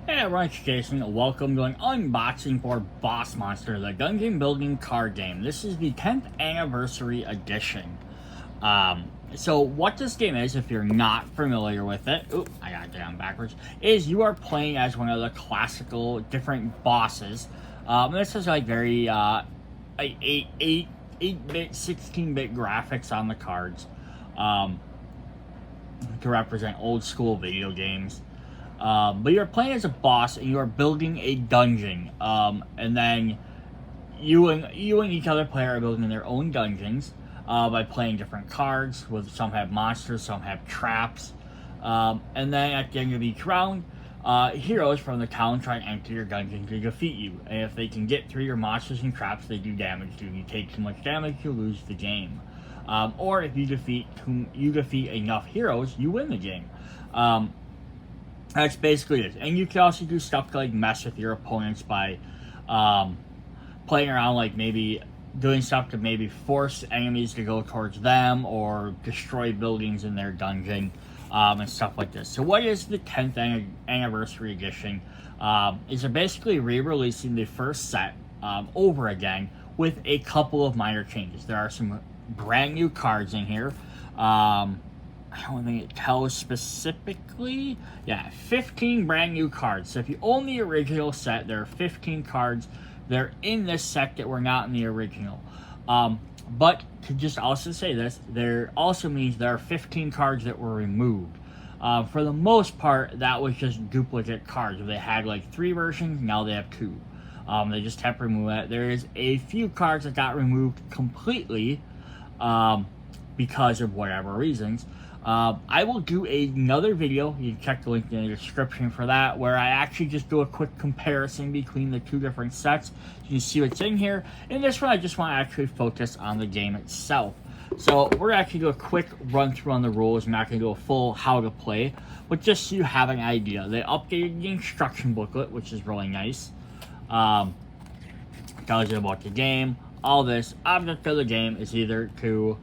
Hey everyone, it's Jason. Welcome to an unboxing for Boss Monster, the dungeon building card game. This is the 10th anniversary edition. So what this game is, if you're not familiar with it, I got it down backwards, is you are playing as one of the classical different bosses. This is like very 8-bit, 16-bit graphics on the cards to represent old school video games. But you're playing as a boss and you are building a dungeon. And then you and each other player are building their own dungeons by playing different cards. With some have monsters, some have traps. And then at the end of each round, heroes from the town try and enter your dungeon to defeat you. And if they can get through your monsters and traps, they do damage to you. If you take too much damage, you lose the game. Or if you defeat enough heroes, you win the game. That's basically it. And you can also do stuff to like mess with your opponents by playing around, like maybe doing stuff to maybe force enemies to go towards them or destroy buildings in their dungeon and stuff like this. So what is the 10th anniversary edition? Is they're basically re-releasing the first set over again with a couple of minor changes. There are some brand new cards in here. I don't think it tells specifically. Yeah, 15 brand new cards. So if you own the original set, there are 15 cards. They're in this set that were not in the original. But to just also say this, there also means there are 15 cards that were removed. For the most part, that was just duplicate cards. They had like 3 versions, now they have 2. They just have to remove that. There is a few cards that got removed completely because of whatever reasons. I will do another video, you can check the link in the description for that, where I actually just do a quick comparison between the 2 different sets. You can see what's in here. In this one, I just want to actually focus on the game itself. So we're going to actually do a quick run through on the rules. I'm not going to do a full how to play, but just so you have an idea. They updated the instruction booklet, which is really nice. Tells you about the game, all this. Object of the game is either to...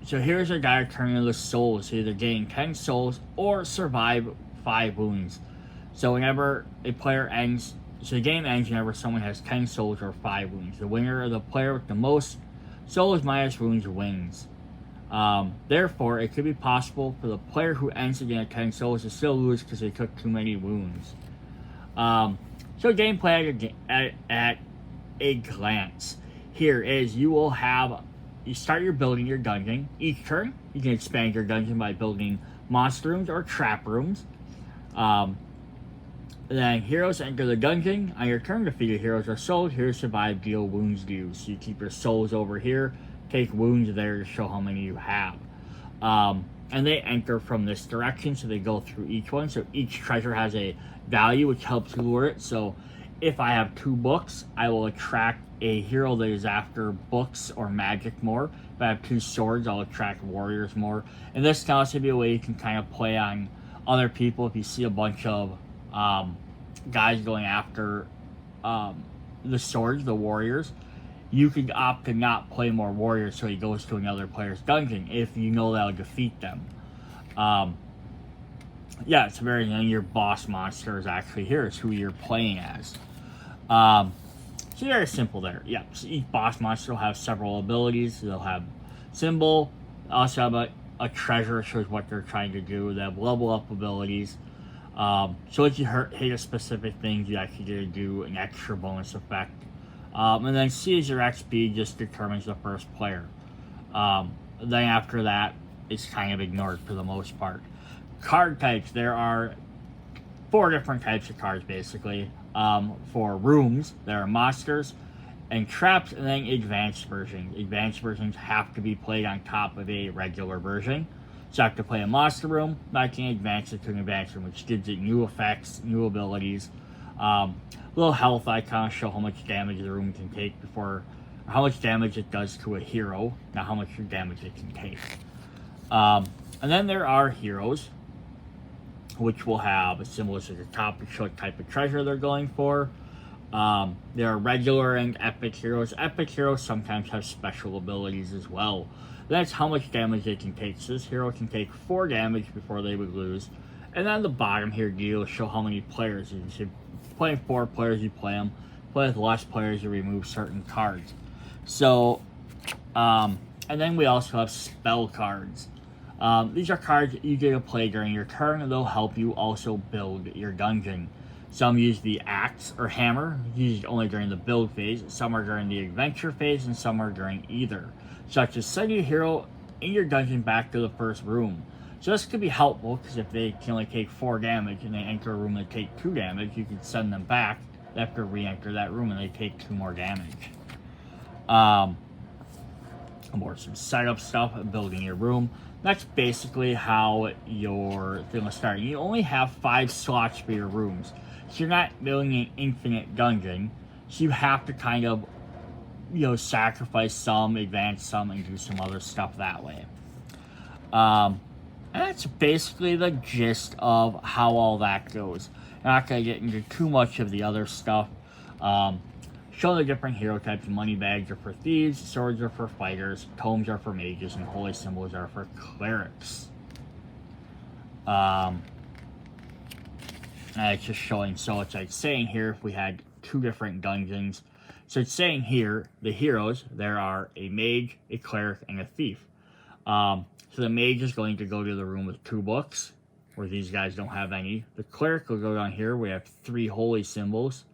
So here's a guy turning the souls, either gain 10 souls or survive 5 wounds. So whenever a player ends, so the game ends whenever someone has 10 souls or 5 wounds. The winner or the player with the most souls minus wounds wins. Therefore, it could be possible for the player who ends the game at 10 souls to still lose because they took too many wounds. So gameplay at a glance. Here is you will have... You start building your dungeon. Each turn, you can expand your dungeon by building monster rooms or trap rooms. Then heroes enter the dungeon. On your turn, defeated heroes are sold. Heroes survive, deal wounds to you. So you keep your souls over here, take wounds there to show how many you have. And they enter from this direction, so they go through each one. So each treasure has a value, which helps lure it. So if I have 2 books, I will attract a hero that is after books or magic more. If I have 2 swords, I'll attract warriors more. And this can also be a way you can kind of play on other people. If you see a bunch of guys going after the swords, the warriors, you could opt to not play more warriors so he goes to another player's dungeon if you know that'll defeat them. Yeah, it's very young. Your boss monster is actually here. It's who you're playing as. So very simple there. Yeah, so each boss monster will have several abilities. They'll have symbol. Also have a treasure, shows what they're trying to do. They have level up abilities. So if you hit a specific thing, you actually get to do an extra bonus effect. And then C is your XP, just determines the first player. Then after that, it's kind of ignored for the most part. Card types, there are 4 different types of cards basically. For rooms, there are monsters and traps, and then advanced versions. Advanced versions have to be played on top of a regular version. So I have to play a monster room, but I can advance it to an advanced room, which gives it new effects, new abilities. Little health icons show how much damage the room can take before, or how much damage it does to a hero, not how much damage it can take. And then there are heroes, which will have a symbol at the top to show what type of treasure they're going for. There are regular and epic heroes. Epic heroes sometimes have special abilities as well. That's how much damage they can take. So this hero can take 4 damage before they would lose. And then on the bottom here, you'll show how many players. You should play 4 players, you play them. Play with less players, you remove certain cards. So, and then we also have spell cards. These are cards you get to play during your turn, and they'll help you also build your dungeon. Some use the axe or hammer, used only during the build phase. Some are during the adventure phase, and some are during either. Such as send your hero in your dungeon back to the first room. So this could be helpful, because if they can only take 4 damage and they enter a room and take 2 damage, you can send them back. They have to re-enter that room and they take 2 more damage. More some setup stuff, building your room. That's basically how your thing will start. You only have 5 slots for your rooms. So you're not building an infinite dungeon. So you have to kind of, sacrifice some, advance some, and do some other stuff that way. And that's basically the gist of how all that goes. I'm not going to get into too much of the other stuff. Show the different hero types. Money bags are for thieves, swords are for fighters, tomes are for mages, and holy symbols are for clerics. And it's just showing, so it's like saying here, if we had 2 different dungeons. So it's saying here, the heroes, there are a mage, a cleric, and a thief. So the mage is going to go to the room with 2 books, where these guys don't have any. The cleric will go down here, we have 3 holy symbols,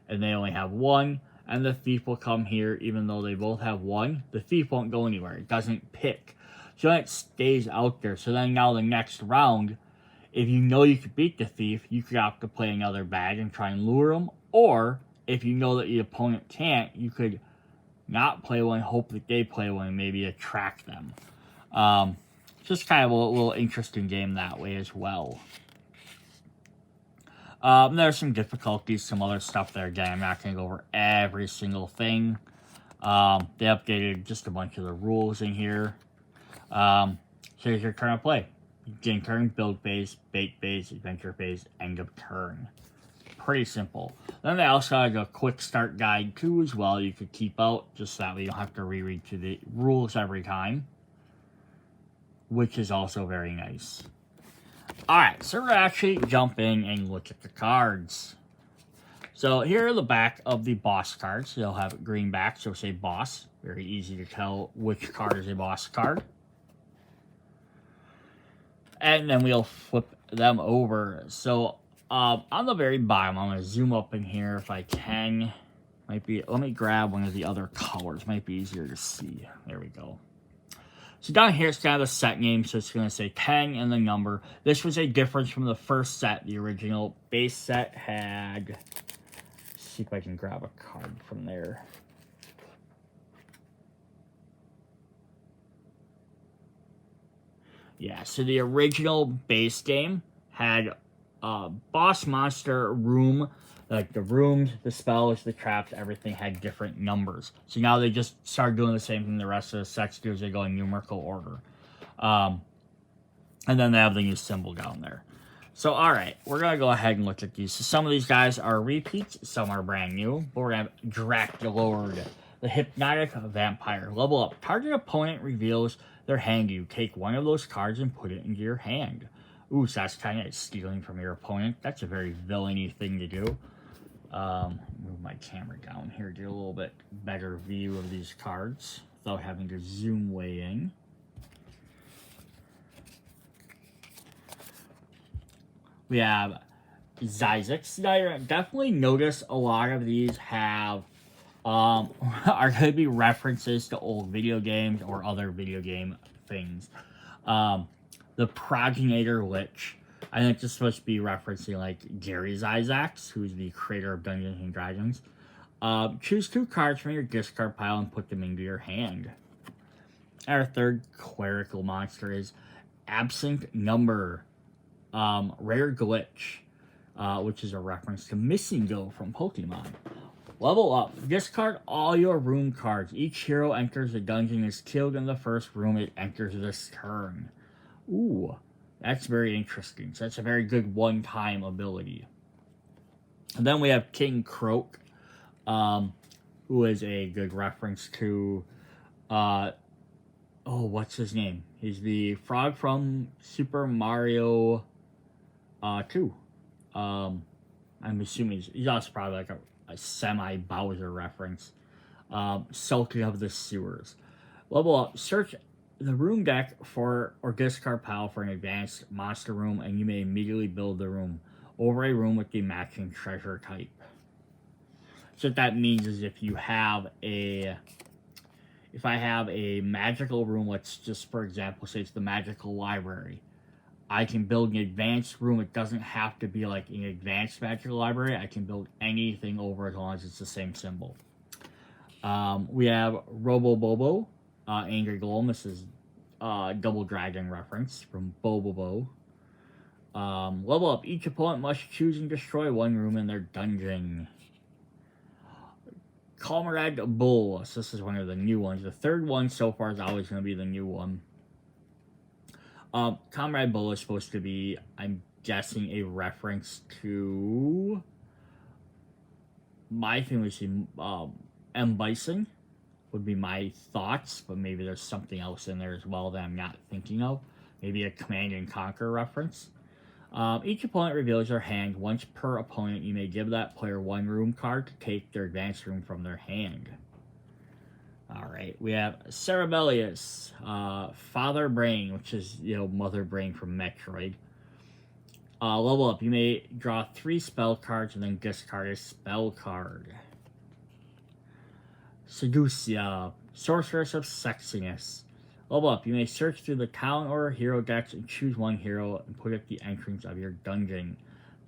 and they only have 1. And the thief will come here, even though they both have 1. The thief won't go anywhere. It doesn't pick. So it stays out there. So then now the next round, if you know you could beat the thief, you could opt to play another bag and try and lure him. Or, if you know that the opponent can't, you could not play one, hope that they play one, and maybe attract them. Just kind of a little interesting game that way as well. There's some difficulties, some other stuff there. Again, I'm not going to go over every single thing. They updated just a bunch of the rules in here. So here's your turn of play. Begin turn, build phase, bait phase, adventure phase, end of turn. Pretty simple. Then they also have a quick start guide too as well. You could keep out, just so that way you don't have to reread through the rules every time. Which is also very nice. Alright, so we're going to actually jump in and look at the cards. So here are the back of the boss cards. They'll have green back, so say boss. Very easy to tell which card is a boss card. And then we'll flip them over. So on the very bottom, I'm going to zoom up in here if I can. Let me grab one of the other colors. Might be easier to see. There we go. So down here, it's got a set name, so it's going to say 10 and the number. This was a difference from the first set. The original base set had... Let's see if I can grab a card from there. Yeah, so the original base game had boss, monster, room. Like the rooms, the spells, the traps, everything had different numbers. So now they just started doing the same thing the rest of the sets do, as they go in numerical order. And then they have the new symbol down there. So, alright, we're going to go ahead and look at these. So some of these guys are repeats, some are brand new. But we're going to have Draculord, the Hypnotic Vampire. Level up. Target opponent reveals their hand to you. Take one of those cards and put it into your hand. Ooh, so that's kind of stealing from your opponent. That's a very villainy thing to do. Move my camera down here to get a little bit better view of these cards without having to zoom way in. We have Zyzix. I definitely notice a lot of these have are going to be references to old video games or other video game things. The Progenitor Lich. I think this is supposed to be referencing like Gary Zyzix, who's the creator of Dungeons and Dragons. Choose 2 cards from your discard pile and put them into your hand. Our third clerical monster is Absent Number. Rare Glitch, which is a reference to Missing Go from Pokemon. Level up. Discard all your room cards. Each hero enters the dungeon and is killed in the first room it enters this turn. Ooh. That's very interesting. So that's a very good one-time ability. And then we have King Croak, who is a good reference to, what's his name? He's the frog from Super Mario 2. I'm assuming that's probably like a semi Bowser reference. Sulking of the Sewers. Level up. Search the room deck for or discard pile for an advanced monster room, and you may immediately build the room over a room with the matching treasure type. So what that means is if I have a magical room, let's just for example say it's the magical library, I can build an advanced room. It doesn't have to be like an advanced magical library. I can build anything over as long as it's the same symbol. We have Robo Bobo, Angry Golem. This is Double Dragon reference from Bobobo. Level up. Each opponent must choose and destroy one room in their dungeon. Comrade Bull. So this is one of the new ones. The third one so far is always going to be the new one. Comrade Bull is supposed to be, I'm guessing, a reference to my famous M. Bison would be my thoughts, but maybe there's something else in there as well that I'm not thinking of. Maybe a Command and Conquer reference. Each opponent reveals their hand. Once per opponent, you may give that player one room card to take their advanced room from their hand. Alright, we have Cerebellius, Father Brain, which is, Mother Brain from Metroid. Level up, you may draw 3 spell cards and then discard a spell card. Seducia, Sorceress of Sexiness. Level up, you may search through the talent or hero decks and choose one hero and put it at the entrance of your dungeon.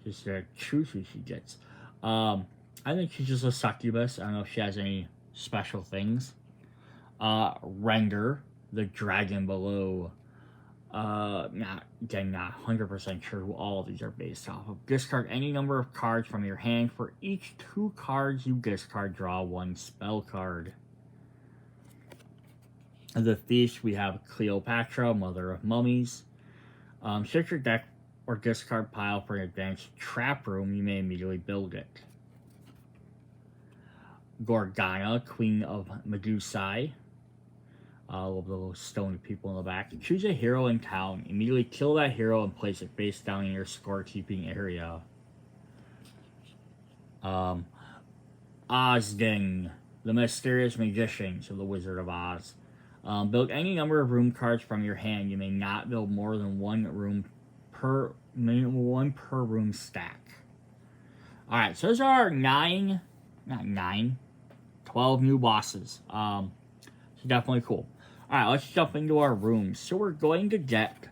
Just choose who she gets. I think she's just a succubus. I don't know if she has any special things. Render, the dragon below. Not 100% sure who all of these are based off of. Discard any number of cards from your hand. For each 2 cards you discard, draw 1 spell card. The Thief, we have Cleopatra, Mother of Mummies. Search your deck or discard pile for an advanced trap room. You may immediately build it. Gorgana, Queen of Medusae. All of the little stone people in the back. Choose a hero in town. Immediately kill that hero and place it face down in your scorekeeping area. Ozding, the Mysterious Magician, so the Wizard of Oz. Build any number of room cards from your hand. You may not build more than one per room stack. Alright, so those are 12 new bosses. So definitely cool. Alright, let's jump into our rooms. So we're going to get,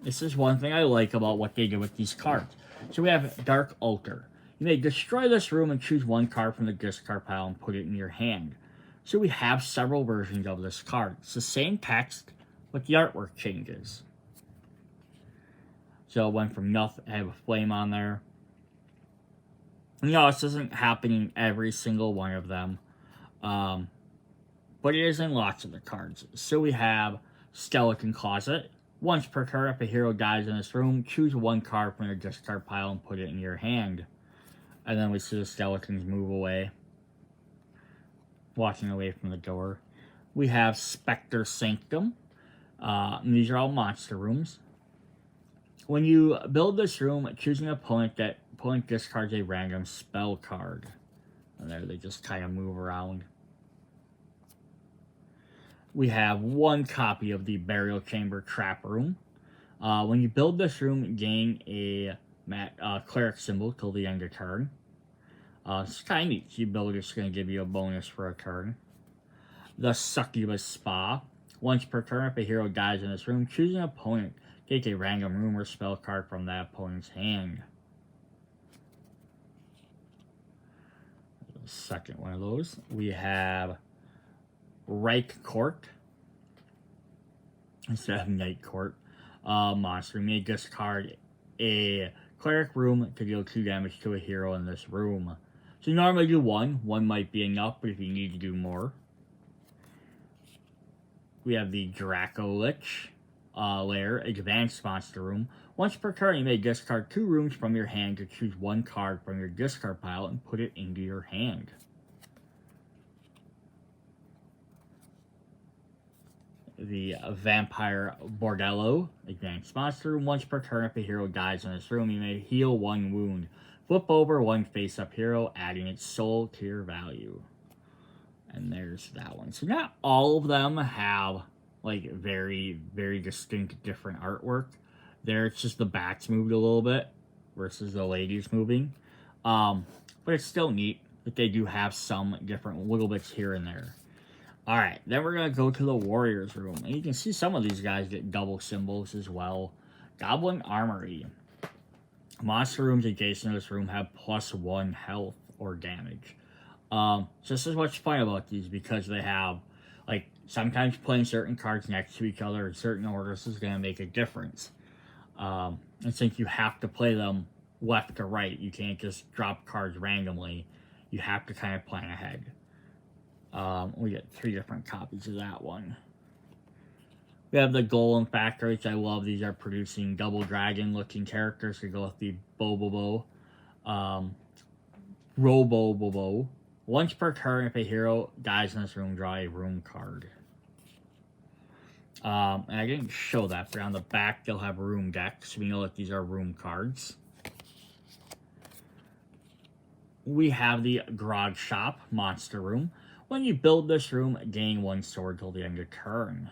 this is one thing I like about what they did with these cards. So we have Dark Altar. You may destroy this room and choose one card from the discard pile and put it in your hand. So we have several versions of this card. It's the same text, but the artwork changes. So it went from nothing, I have a flame on there. This isn't happening in every single one of them. But it is in lots of the cards. So we have Skeleton Closet. Once per turn, if a hero dies in this room, choose one card from your discard pile and put it in your hand. And then we see the skeletons move away, walking away from the door. We have Spectre Sanctum. These are all monster rooms. When you build this room, choose an opponent that opponent discards a random spell card. And there they just kind of move around. We have 1 copy of the Burial Chamber Trap Room. When you build this room, gain a cleric symbol till the end of turn. It's kind of neat. You build it's going to give you a bonus for a turn. The Succubus Spa. Once per turn, if a hero dies in this room, choose an opponent. Take a random room or spell card from that opponent's hand. The second one of those. We have Reich Court instead of Night Court. Monster. You may discard a cleric room to deal 2 damage to a hero in this room. So you normally do 1. 1 might be enough, but if you need to do more. We have the Draco Lich lair, advanced monster room. Once per turn, you may discard 2 rooms from your hand to choose 1 card from your discard pile and put it into your hand. the Vampire Bordello Advanced Monster Room. Once per turn, if a hero dies in this room, you may heal 1 wound. Flip over 1 face-up hero, adding its soul to your value. And there's that one. So not all of them have like very, very distinct different artwork. There, it's just the backs moved a little bit versus the ladies moving. But it's still neat that they do have some different little bits here and there. Alright, then we're going to go to the Warriors room. And you can see some of these guys get double symbols as well. Goblin Armory. Monster rooms adjacent to this room have +1 health or damage. So this is what's fun about these, because they have, like, sometimes playing certain cards next to each other in certain orders is going to make a difference. And since you have to play them left to right, you can't just drop cards randomly. You have to kind of plan ahead. We get 3 different copies of that one. We have the Golem Factory, which I love. These are producing double dragon looking characters to go with the Bobobo. Robobobo. Once per turn, if a hero dies in this room, draw a room card. And I didn't show that, but on the back they'll have room decks. We know that these are room cards. We have the Garage Shop Monster Room. When you build this room, gain 1 sword till the end of turn.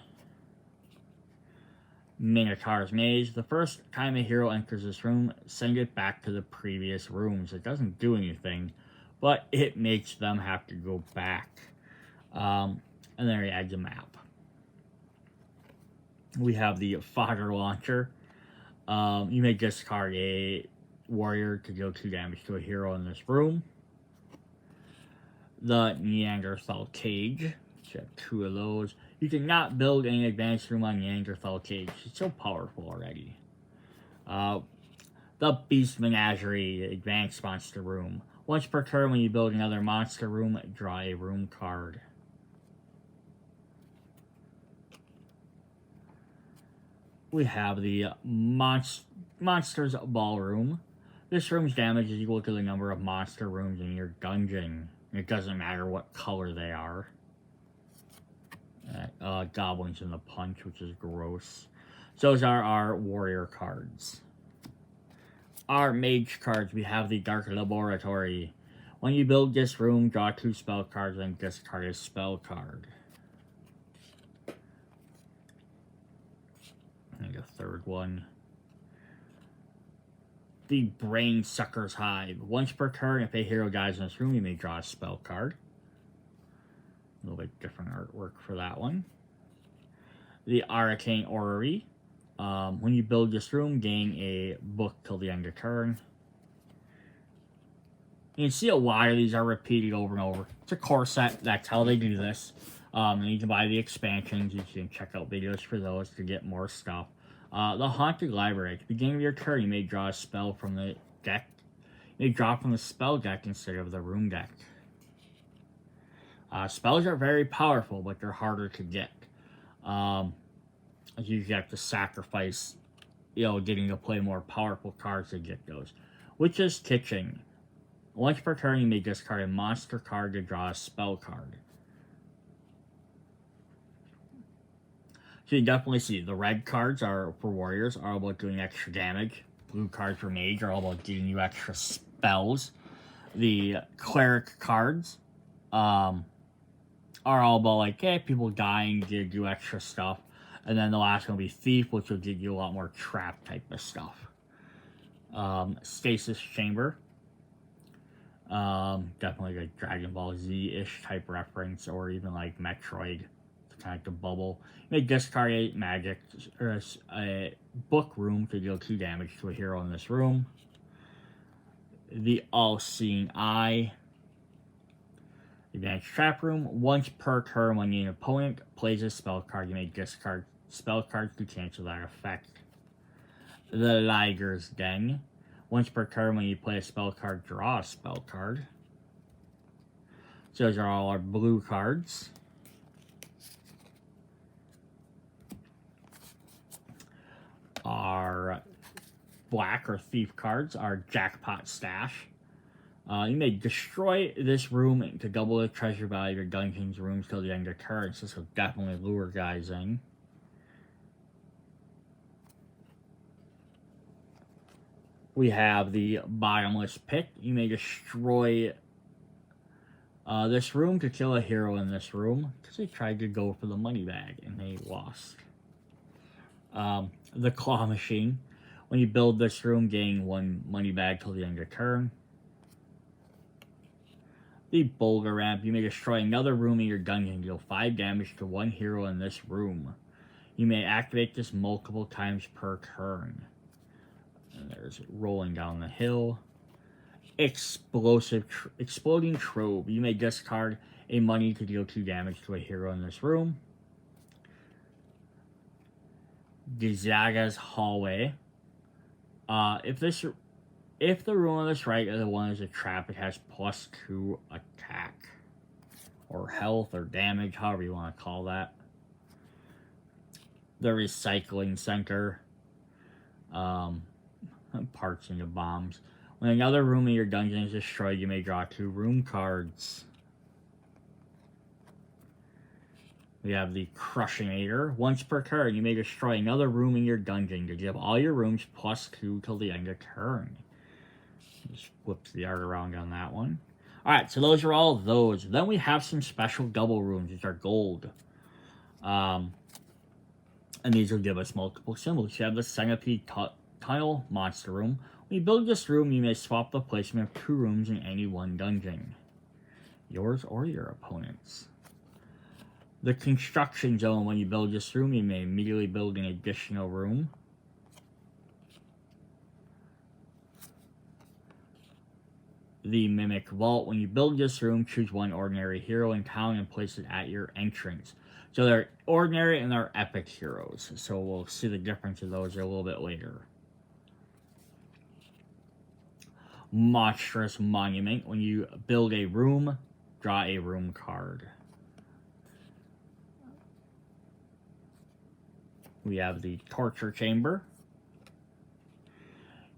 Minotaur's Maze. The first time a hero enters this room, send it back to the previous rooms. It doesn't do anything, but it makes them have to go back. And then we add the map. We have the Fodder Launcher. You may discard a warrior to deal 2 damage to a hero in this room. The Neanderthal Cage. You have 2 of those. You cannot build any advanced room on Neanderthal Cage. It's so powerful already. The Beast Menagerie Advanced Monster Room. Once per turn, when you build another monster room, draw a room card. We have the Monsters Ballroom. This room's damage is equal to the number of monster rooms in your dungeon. It doesn't matter what color they are. Goblins in the Punch, which is gross. So those are our warrior cards. Our mage cards, we have the Dark Laboratory. When you build this room, draw 2 spell cards and discard a spell card. And a third one. The Brain Sucker's Hive. Once per turn, if a hero dies in this room, you may draw a spell card. A little bit different artwork for that one. The Arcane Orrery. When you build this room, gain a book till the end of turn. You can see a lot of these are repeated over and over. It's a core set. That's how they do this. And you can buy the expansions. You can check out videos for those to get more stuff. The Haunted Library. At the beginning of your turn, you may draw a spell from the deck. You may draw from the spell deck instead of the room deck. Spells are very powerful, but they're harder to get. You have to sacrifice, getting to play more powerful cards to get those. Witch's Kitchen. Once per turn, you may discard a monster card to draw a spell card. So you definitely see the red cards are for warriors, are all about doing extra damage. Blue cards for mage are all about giving you extra spells. The cleric cards are all about like, hey, people dying to do extra stuff. And then the last one will be Thief, which will give you a lot more trap type of stuff. Stasis Chamber. Definitely like Dragon Ball Z-ish type reference, or even like Metroid. It's kind of like the bubble. You may discard a magic or a book room to deal 2 damage to a hero in this room. The All-Seeing Eye. Advanced Trap Room. Once per turn, when an opponent plays a spell card, you may discard spell cards to cancel that effect. The Liger's Den. Once per turn, when you play a spell card, draw a spell card. So those are all our blue cards. Our black or thief cards are Jackpot Stash. You may destroy this room to double the treasure value of your dungeon's rooms till the end of turn. So this will definitely lure guys in. We have the bottomless pit. You may destroy this room to kill a hero in this room because they tried to go for the money bag and they lost. The claw machine. When you build this room, gain 1 money bag till the end of turn. The boulder ramp. You may destroy another room in your dungeon. Deal 5 damage to 1 hero in this room. You may activate this multiple times per turn. And there's rolling down the hill. Exploding Trove. You may discard a money to deal 2 damage to a hero in this room. Gizaga's Hallway. If the room on this right is the one is a trap, it has +2 attack. Or health or damage, however you want to call that. The Recycling Center. Parts into bombs. When another room in your dungeon is destroyed, you may draw 2 room cards. We have the Crushinator. Once per turn, you may destroy another room in your dungeon to give all your rooms +2 till the end of turn. Just flips the art around on that one. Alright, so those are all those. Then we have some special double rooms, which are gold. And these will give us multiple symbols. You have the Centipede Tunnel Monster Room. When you build this room, you may swap the placement of 2 rooms in any one dungeon. Yours or your opponent's. The Construction Zone. When you build this room, you may immediately build an additional room. The Mimic Vault. When you build this room, choose 1 ordinary hero in town and place it at your entrance. So they're ordinary and they're epic heroes. So we'll see the difference of those a little bit later. Monstrous Monument. When you build a room, draw a room card. We have the Torture Chamber.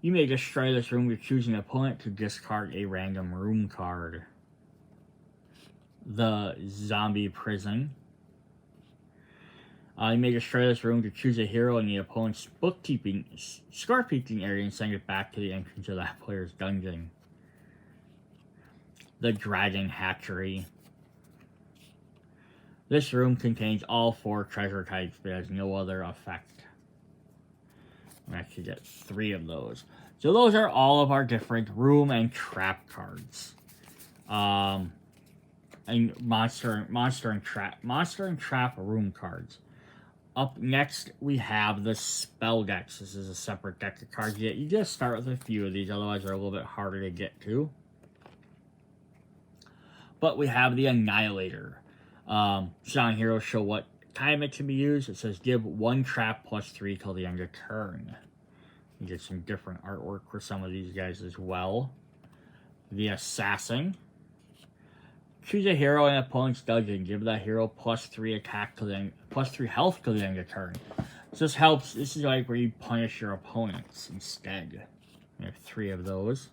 You may destroy this room by choosing an opponent to discard a random room card. The Zombie Prison. You may destroy this room to choose a hero in the opponent's scorekeeping area and send it back to the entrance of that player's dungeon. The Dragon Hatchery. This room contains all 4 treasure types, but has no other effect. We actually get 3 of those. So those are all of our different room and trap cards. And monster and trap room cards. Up next, we have the spell decks. This is a separate deck of cards. You just start with a few of these, otherwise they're a little bit harder to get to. But we have the Annihilator. Sound heroes show what time it can be used. It says give 1 trap +3 till the end of turn. You get some different artwork for some of these guys as well. The Assassin. Choose a hero in an opponent's dungeon. Give that hero +3 attack to the +3 health to the end of turn. So this helps. This is like where you punish your opponents instead. We have 3 of those.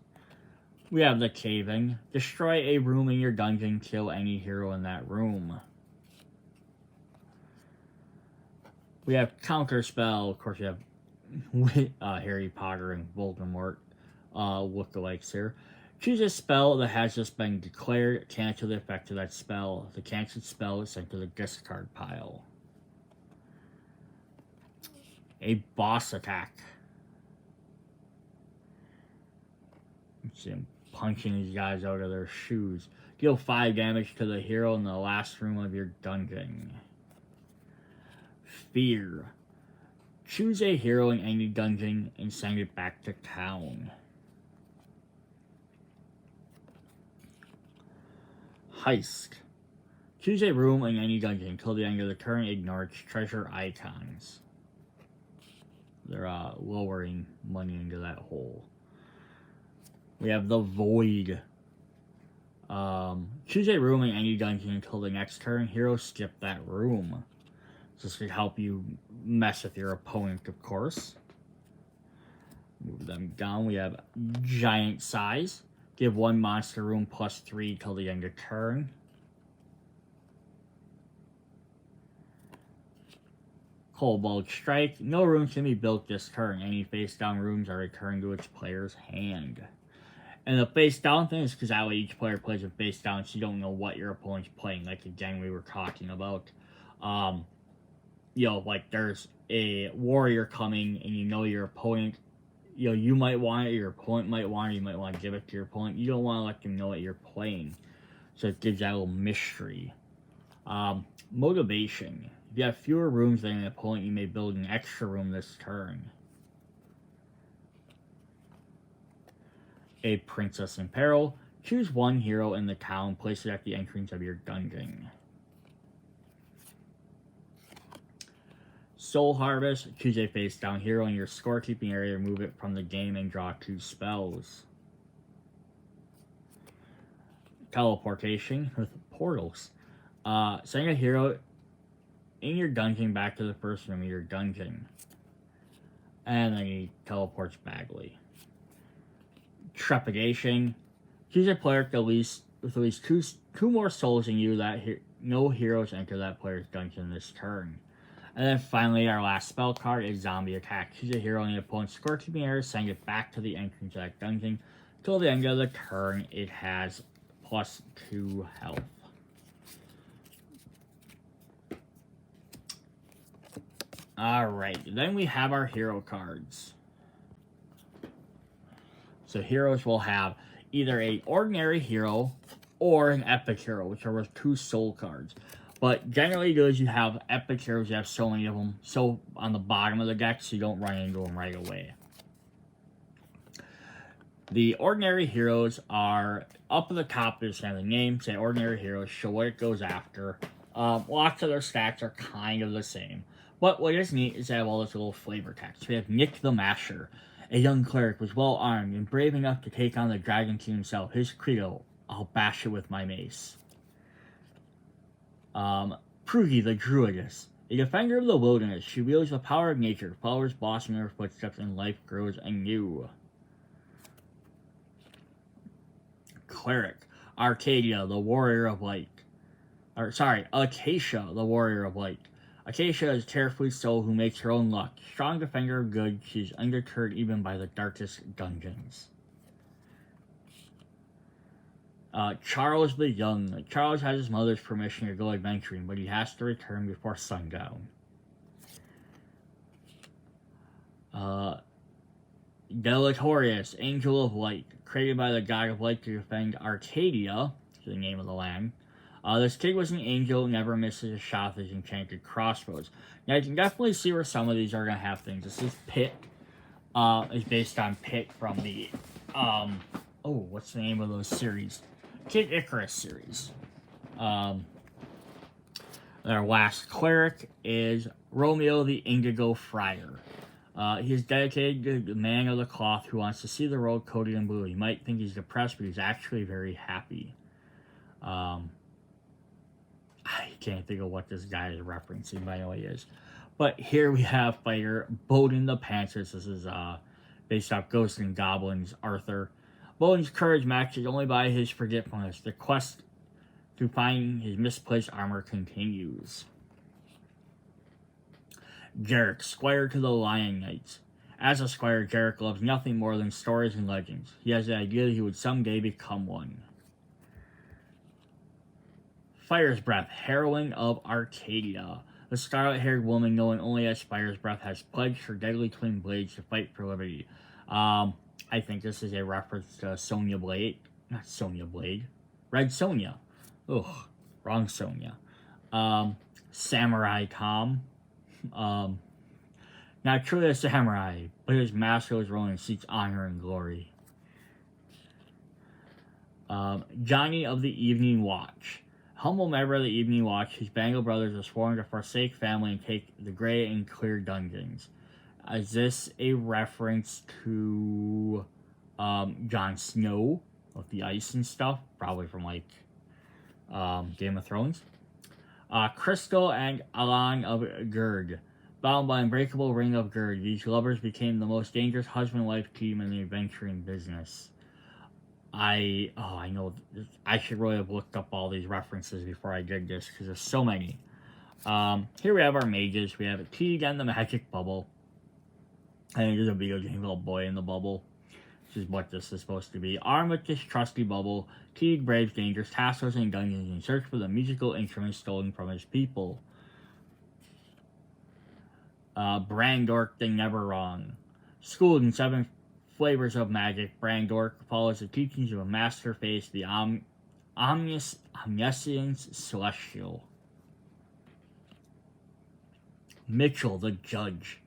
We have the Cave-In. Destroy a room in your dungeon. Kill any hero in that room. We have Counterspell. Of course, you have Harry Potter and Voldemort lookalikes here. Choose a spell that has just been declared. Cancel the effect of that spell. The canceled spell is sent to the discard pile. A boss attack. See him punching these guys out of their shoes. Deal 5 damage to the hero in the last room of your dungeon. Fear. Choose a hero in any dungeon and send it back to town. Heist. Choose a room in any dungeon until the end of the turn. Ignore its treasure icons. They're lowering money into that hole. We have the Void. Choose a room in any dungeon until the next turn. Heroes skip that room. So this could help you mess with your opponent, of course. Move them down. We have Giant Size. Give 1 monster room +3 till the end of turn. Cobalt Strike. No rooms can be built this turn. Any face-down rooms are returned to its player's hand. And the face-down thing is because that way each player plays it face-down, so you don't know what your opponent's playing, like again we were talking about. Like there's a warrior coming, and you know your opponent, you might want it, your opponent might want it, you might want to give it to your opponent. You don't want to let them know what you're playing. So it gives that little mystery. Motivation. If you have fewer rooms than an opponent, you may build an extra room this turn. A Princess in Peril. Choose one hero in the town, place it at the entrance of your dungeon. Soul Harvest. Choose a face-down hero in your scorekeeping area, remove it from the game, and draw 2 spells. Teleportation with portals. Send a hero in your dungeon back to the first room of your dungeon. And then he teleports Bagley. Trepidation. Choose a player with at least two more souls than you that no heroes enter that player's dungeon this turn. And then finally, our last spell card is Zombie Attack. Choose a hero in the opponent's scorekeeping area, send it back to the entrance of that dungeon. Till the end of the turn, it has +2 health. Alright, then we have our hero cards. So heroes will have either an ordinary hero or an epic hero, which are worth 2 soul cards. But generally, those you have epic heroes, you have so many of them, so on the bottom of the deck, so you don't run into them right away. The ordinary heroes are up at the top, they just have the name, say ordinary heroes, show what it goes after. Lots of their stats are kind of the same. But what is neat is they have all this little flavor text. We have Nick the Masher. A young cleric was well armed and brave enough to take on the Dragon King himself. His credo, I'll bash it with my mace. Prugi the Druidess. A defender of the wilderness, she wields the power of nature, followers blossom in her footsteps, and life grows anew. Cleric. Arcadia, the warrior of light. Acacia, the warrior of light. Acacia is a carefree soul who makes her own luck. Strong defender of good, she's undeterred even by the darkest dungeons. Charles the Young. Charles has his mother's permission to go adventuring, but he has to return before sundown. Deletorious, Angel of Light. Created by the God of Light to defend Arcadia, the name of the land. This kid was an angel, never misses a shot with his enchanted crossbows. Now, you can definitely see where some of these are going to have things. This is Pit. Is based on Pit from the, what's the name of those series? Kid Icarus series. Our last cleric is Romeo the Indigo Friar. He is dedicated to the man of the cloth who wants to see the world coated in blue. You might think he's depressed, but he's actually very happy. I can't think of what this guy is referencing, but I know he is. But here we have fighter Bowden the Panther. This is based off Ghosts and Goblins, Arthur. Bowden's courage matches only by his forgetfulness. The quest to find his misplaced armor continues. Jarek, Squire to the Lion Knights. As a squire, Jarek loves nothing more than stories and legends. He has the idea that he would someday become one. Fire's Breath, heroine of Arcadia. The scarlet-haired woman known only as Fire's Breath has pledged her deadly twin blades to fight for liberty. I think this is a reference to Sonya Blade. Not Sonya Blade. Red Sonja. Ugh, wrong Sonya. Samurai Tom. Not truly a samurai, but his master is Ronin, seeks honor and glory. Johnny of the Evening Watch. Humble member of the Evening Watch, his Bangle brothers are sworn to forsake family and take the gray and clear dungeons. Is this a reference to Jon Snow with the ice and stuff? Probably from like Game of Thrones. Crystal and Alan of Gerd. Bound by unbreakable ring of Gerd, these lovers became the most dangerous husband-wife team in the adventuring business. I know, I should really have looked up all these references before I did this, because there's so many. Here we have our mages. We have Teague and the Magic Bubble. I think there's a video game called Boy in the Bubble, which is what this is supposed to be. Armed with this trusty bubble, Teague braves dangerous castles and dungeons in search for the musical instruments stolen from his people. Brandork the Never Wrong. Schooled in 7 flavors of magic, Brandork follows the teachings of a master face, the Omniscience Celestial. Mitchell, the Judge,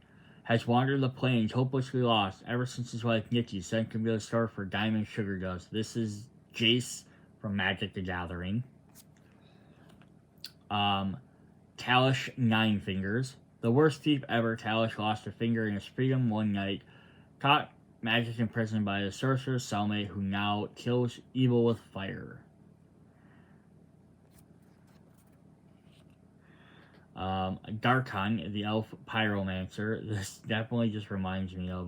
has wandered the plains, hopelessly lost, ever since his wife Nikki sent him to the store for diamond sugar dust. This is Jace from Magic the Gathering. Talish Nine Fingers. The worst thief ever, Talish lost a finger in his freedom one night, caught magic imprisoned by the sorcerer's cellmate who now kills evil with fire. Darkon, the elf pyromancer. This definitely just reminds me of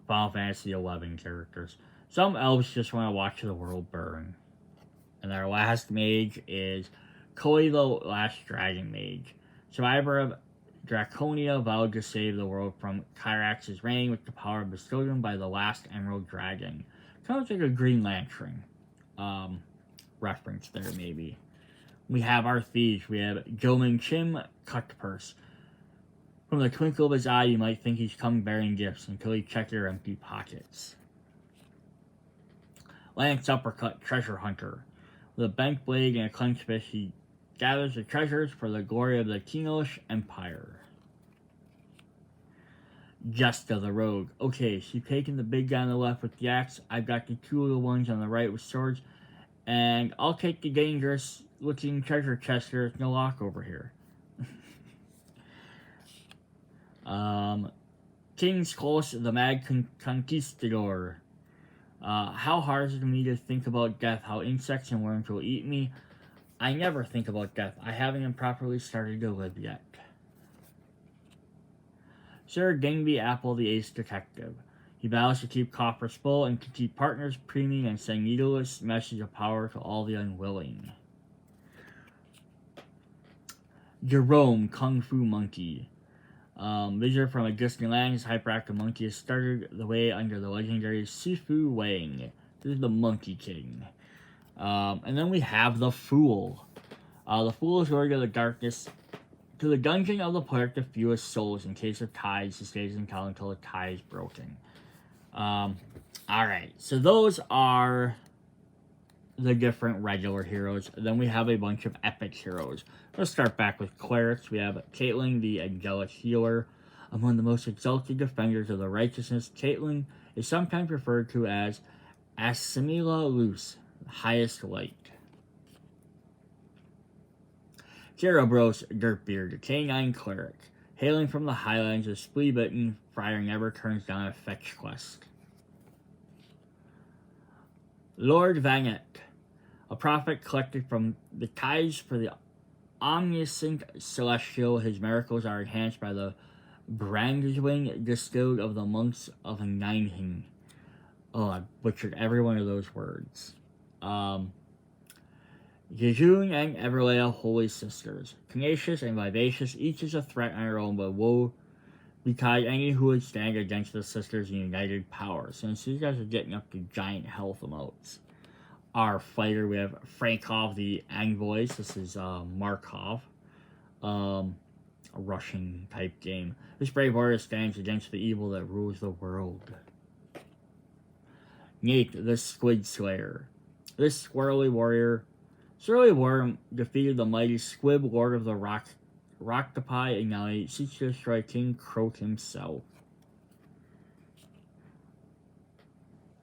Final Fantasy XI characters. Some elves just want to watch the world burn. And our last mage is Koi the Last Dragon Mage. Survivor of Draconia, vowed to save the world from Kyrax's reign with the power bestowed him by the last Emerald Dragon. Sounds like a Green Lantern reference there, maybe. We have our thieves. We have Jomin Chim Cutpurse. From the twinkle of his eye, you might think he's come bearing gifts until you check your empty pockets. Lance Uppercut, Treasure Hunter. With a bent blade and a clenched fist, he gathers the treasures for the glory of the Kingolish Empire. Jesta the Rogue. Okay, she's taking the big guy on the left with the axe. I've got the 2 little ones on the right with swords. And I'll take the dangerous looking treasure chest. There's no lock over here. King's Close, the Mad Conquistador. How hard is it for me to think about death? How insects and worms will eat me? I never think about death. I haven't even properly started to live yet. Sir Dingby Apple, the Ace Detective. He vows to keep coffers full and to keep partners preening and send needless message of power to all the unwilling. Jerome, Kung Fu Monkey. Visitor from a distant land, his hyperactive monkey has started the way under the legendary Sifu Wang. This is the Monkey King. And then we have the Fool. The Fool is going to the darkness, to the dungeon of the player to fewest souls. In case of ties, he stays in town until the tie is broken. Alright, so those are the different regular heroes. Then we have a bunch of epic heroes. Let's start back with clerics. We have Caitlyn, the angelic healer. Among the most exalted defenders of the righteousness, Caitlyn is sometimes referred to as Asimila Luce, the highest light. Cerberus Dirtbeard, the canine cleric. Hailing from the highlands, the flea-bitten friar never turns down a fetch quest. Lord Vanet, a prophet collected from the tithes for the omniscient celestial. His miracles are enhanced by the brandwing distilled of the monks of Ninehing. Oh, I butchered every one of those words. Jejun and Everleia, holy sisters. Tenacious and vivacious, each is a threat on her own, but woe betide any who would stand against the sisters in united power, since these guys are getting up to giant health amounts. Our fighter, we have Frankov the Envoys. This is Markov. A Russian type game. This brave warrior stands against the evil that rules the world. Nate, the Squid Slayer. This Swirly Warrior defeated the mighty Squib, Lord of the Rocktopie, and now he seeks to destroy King Croak himself.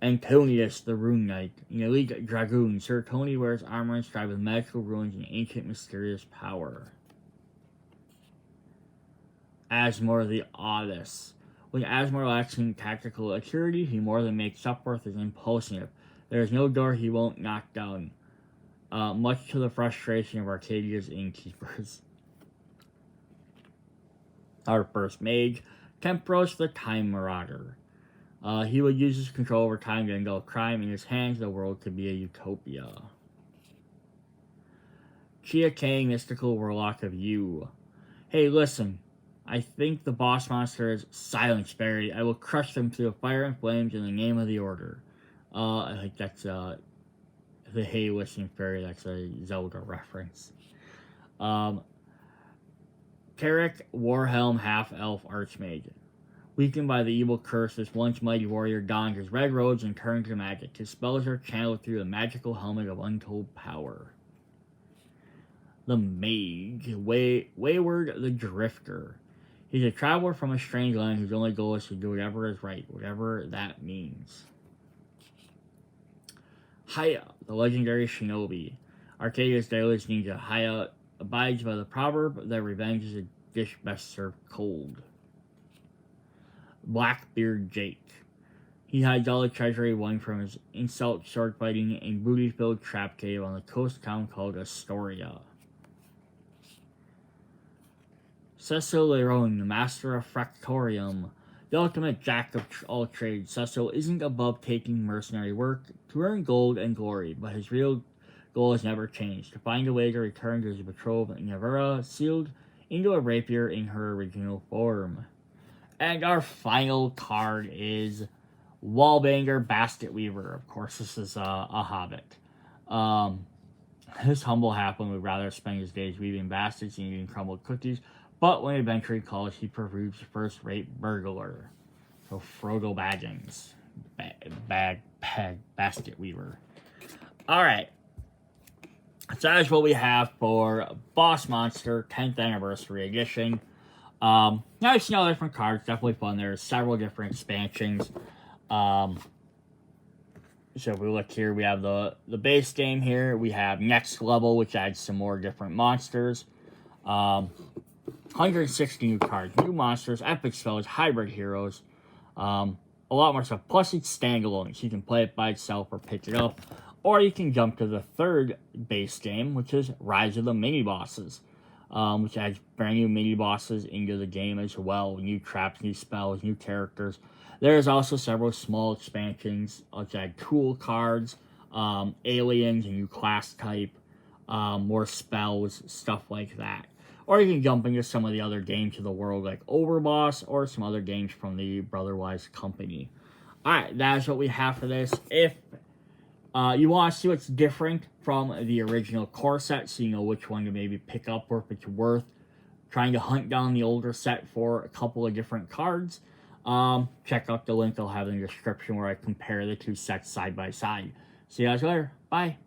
Antonius, the Rune Knight. An elite dragoon, Sir Tony wears armor and strives with magical runes and ancient mysterious power. Asmor the Audis. When Asmor lacks in tactical acuity, he more than makes up for his impulsive. There is no door he won't knock down, much to the frustration of Arcadia's innkeepers. Our first mage, Tempros the Time Marauder. He would use his control over time to engulf crime. In his hands, the world could be a utopia. Chia Kang, Mystical Warlock of You. Hey, listen. I think the boss monster is Silence Fairy. I will crush them through the fire and flames in the name of the Order. I think that's the Hey Listening Fairy. That's a Zelda reference. Tarek Warhelm, half-elf archmage. Weakened by the evil curse, this once mighty warrior dons his red robes and turns to magic. His spells are channeled through the magical helmet of untold power. The Mage, Wayward the Drifter. He's a traveler from a strange land whose only goal is to do whatever is right, whatever that means. Haya, the legendary shinobi. Arcadia's dailish ninja. Haya abides by the proverb that revenge is a dish best served cold. Blackbeard Jake. He hides all the treasure he won from his insult, sword fighting, and booty-filled trap cave on the coast town called Astoria. Cecil Leron, the master of Fractorium. The ultimate jack of all trades, Cecil isn't above taking mercenary work to earn gold and glory, but his real goal has never changed: to find a way to return to his betrothed Navera, sealed into a rapier in her original form. And our final card is Wallbanger Basket Weaver. Of course, this is a hobbit. This humble halfling would rather spend his days weaving baskets and eating crumbled cookies, but when adventure calls, he proves first-rate burglar. So Frodo Baggins, Basket Weaver. All right. So that's what we have for Boss Monster 10th Anniversary Edition. Now I've seen all different cards, definitely fun. There's several different expansions. So if we look here, we have the base game here. We have Next Level, which adds some more different monsters. 160 new cards, new monsters, epic spells, hybrid heroes. A lot more stuff. Plus it's standalone, so you can play it by itself or pick it up. Or you can jump to the third base game, which is Rise of the Mini-Bosses. Which adds brand new mini-bosses into the game as well. New traps, new spells, new characters. There's also several small expansions, which add tool cards, aliens, a new class type, more spells, stuff like that. Or you can jump into some of the other games of the world, like Overboss, or some other games from the Brotherwise company. Alright, that's what we have for this. If you want to see what's different from the original core set, so you know which one to maybe pick up, or if it's worth trying to hunt down the older set for a couple of different cards, check out the link I'll have in the description where I compare the two sets side by side. See you guys later. Bye.